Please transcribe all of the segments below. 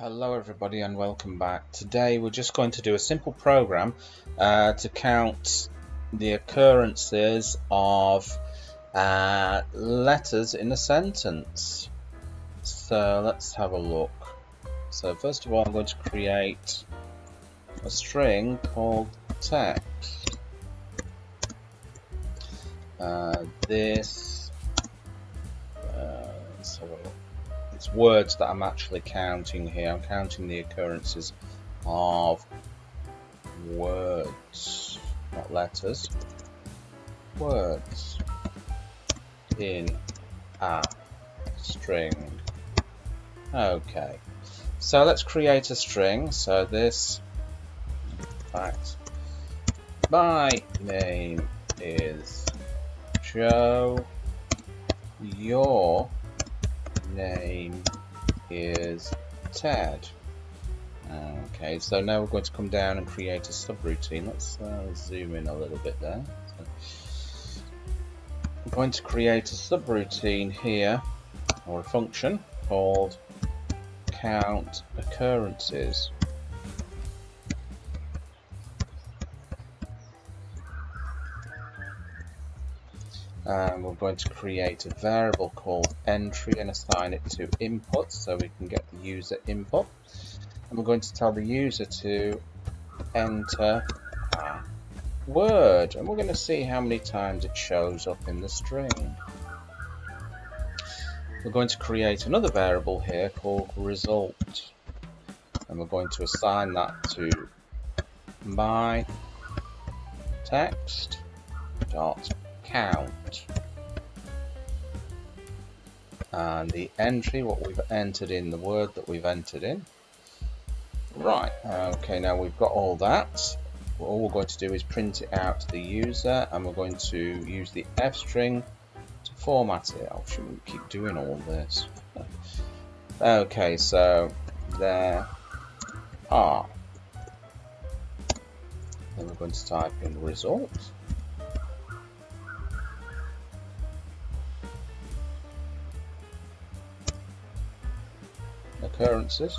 Hello everybody and welcome back. Today we're just going to do a simple program to count the occurrences of letters in a sentence. So let's have a look. So first of all I'm going to create a string called text. Let's have a look. It's words that I'm actually counting here. I'm counting the occurrences of words, not letters. Words in a string. Okay, so let's create a string. So this, in fact, my name is Joe. Your name is Ted. Okay, so now we're going to come down and create a subroutine. Let's zoom in a little bit there. So I'm going to create a subroutine here, or a function called count occurrences. And we're going to create a variable called entry and assign it to input so we can get the user input. And we're going to tell the user to enter a word, and we're going to see how many times it shows up in the string. We're going to create another variable here called result, and we're going to assign that to my text dot count, and the entry, what we've entered in, the word that we've entered in. Right, okay, now we've got all that. All we're going to do is print it out to the user, and we're going to use the F string to format it. I shouldn't keep doing all this. Okay, so there are. Then we're going to type in result. Occurrences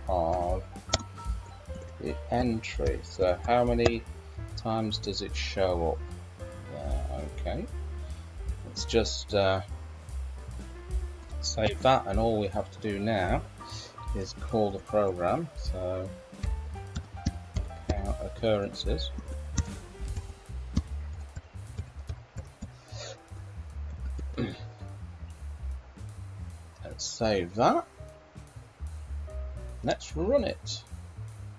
of the entry. So how many times does it show up there? Okay, let's just save that, and all we have to do now is call the program. So count occurrences. Let's save that. Let's run it.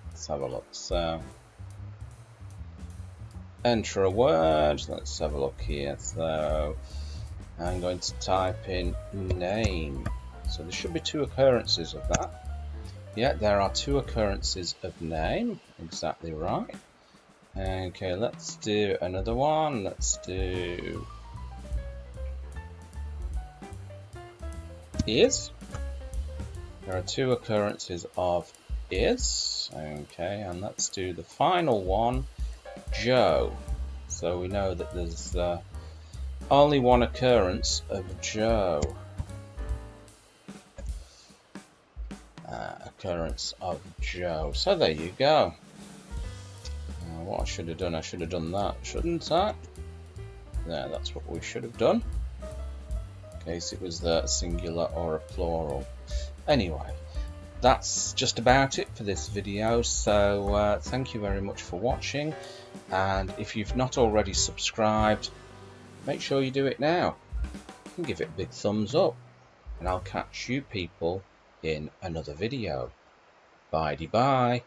Let's have a look. So enter a word. Let's have a look here. So I'm going to type in name. So there should be two occurrences of that. Yeah, there are two occurrences of name. Exactly right. Okay, let's do another one. Let's do is. There are two occurrences of is. Okay, and let's do the final one, Joe. So we know that there's only one occurrence of Joe. Occurrence of Joe. So there you go. What I should have done that, shouldn't I? Yeah, that's what we should have done, in case it was a singular or a plural. Anyway, that's just about it for this video. So thank you very much for watching, and if you've not already subscribed, make sure you do it now and give it a big thumbs up, and I'll catch you people in another video. Bye-bye.